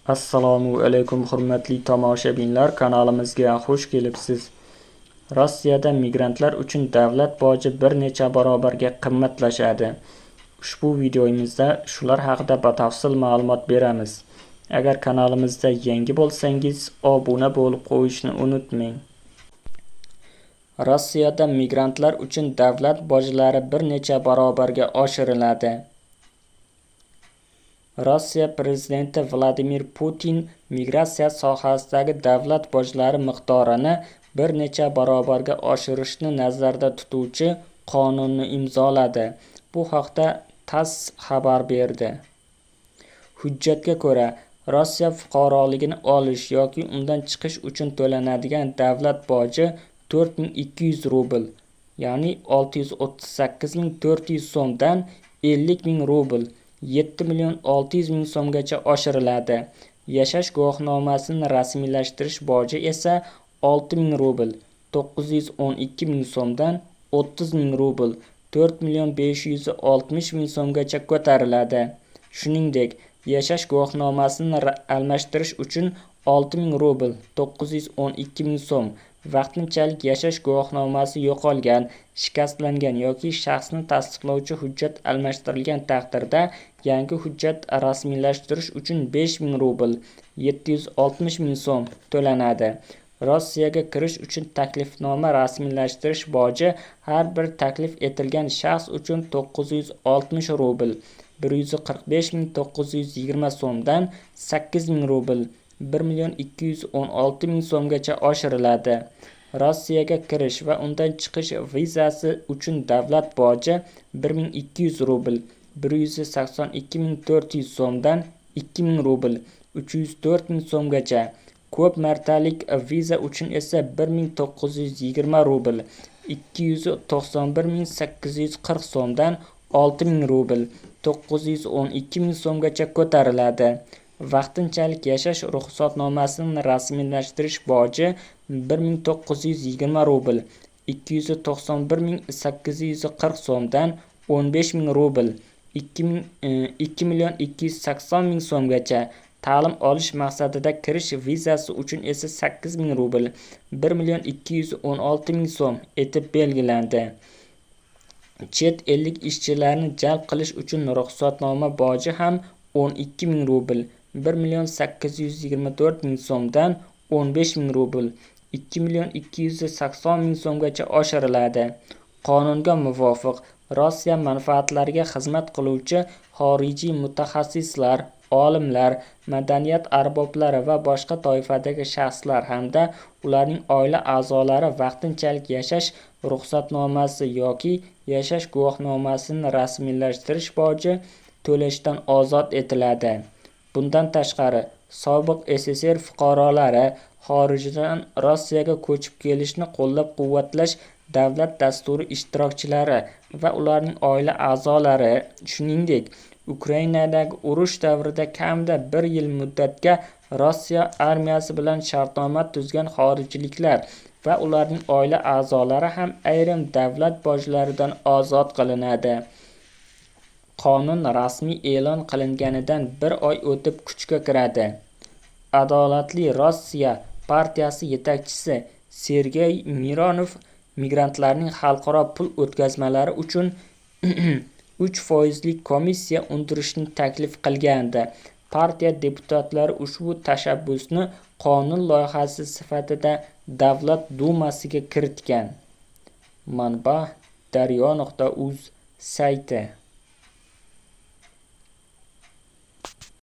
Assalomu alaykum hurmatli tomoshabinlar, kanalimizga xush kelibsiz. Rossiyada migrantlar uchun davlat boji bir necha barobarga qimmatlashadi. Ushbu videomizda shular haqida batafsil ma'lumot beramiz. Agar kanalimizda yangi bo'lsangiz, obuna bo'lib qo'yishni unutmang. Rossiyada migrantlar uchun davlat bojlari bir necha barobarga oshiriladi. Rossiya prezidenti Vladimir Putin migratsiya sohasidagi davlat bojlari miqdorini bir necha barobarga oshirishni nazarda tutuvchi qonunni imzoladi. Bu haqda TASS xabar berdi. Hujjatga ko'ra, Rossiya fuqaroligini olish yoki undan chiqish uchun to'lanadigan davlat boji 4200 rubl, ya'ni 638.400 so'mdan 50.000 rubl, 7.600.000 so'mgacha oshiriladi. Yashash guvohnomasini rasmiylashtirish boji esa 6.000 rubl, 912.000 so'mdan 30.000 rubl, 4.560.000 so'mgacha ko'tariladi. Shuningdek, yashash guvohnomasini almashtirish uchun 6.000 rubl, 912.000 so'm, vaqtinchalik yashash guvohnomasi yo'qolgan, shikastlangan yoki shaxsni tasdiqlovchi hujjat almashtirilgan taqdirda yangi hujjat rasmiylashtirish uchun 5.000 rubl, 760.000 so'm to'lanadi. Rossiyaga kirish uchun taklifnoma rasmiylashtirish boji har bir taklif etilgan shaxs uchun 960 rubl, 145.920 so'mdan 8.000 rubl, 1.216.000 so'mgacha oshiriladi. Rossiyaga kirish va undan chiqish vizasi uchun davlat boji 1.200 rubl, 182.400 so'mdan 2.000 rubl, 304.000 so'mgacha. Ko'p martalik viza uchun esa 1.920 rubl, 291.840 so'mdan 6.000 rubl, 912.000 so'mgacha ko'tariladi. Vaqtinchalik yashash ruxsatnomasini rasmiylashtirish boji 1.920 rubl, 291.840 so'mdan 15.000 rubl, 2.280.000 so'mgacha. Ta'lim olish maqsadida kirish vizasi uchun esa 8.000 rubl, 1.216.000 so'm etib belgilandi. Chet ellik ishchilarni jalb qilish uchun ruxsatnoma boji ham 12.000 rubl, 1.824.000 so'mdan 15.000 rubl, 2.280.000 so'mgacha oshiriladi. Qonunga muvofiq, Rossiya manfaatlariga xizmat qiluvchi xorijiy mutaxassislar, olimlar, madaniyat arboblari va boshqa toifadagi shaxslar hamda ularning oila a'zolari vaqtinchalik yashash ruxsatnomasi yoki yashash guvohnomasini rasmiylashtirish boji to'lashdan ozod etiladi. Bundan tashqari, sobiq SSR fuqarolari xorijdan Rossiyaga ko'chib kelishni qo'llab-quvvatlash davlat dasturi ishtirokchilari va ularning oila a'zolari, shuningdek, Ukrainadagi urush davrida kamida 1 yil muddatga Rossiya armiyasi bilan shartnoma tuzgan xorijliklar va ularning oila a'zolari ham ayrim davlat bojlaridan ozod qilinadi. Qonun rasmiy e'lon qilinganidan 1 oy o'tib kuchga kiradi. Adolatli Rossiya partiyasi yetakchisi Sergey Mironov migrantlarning xalqaro pul o'tkazmalari uchun 3% komissiya undirishni taklif qilgandi. Partiya deputatlari ushbu tashabbusni qonun loyihasi sifatida Davlat dumasiga kiritgan. Manba daryo.uz sayti.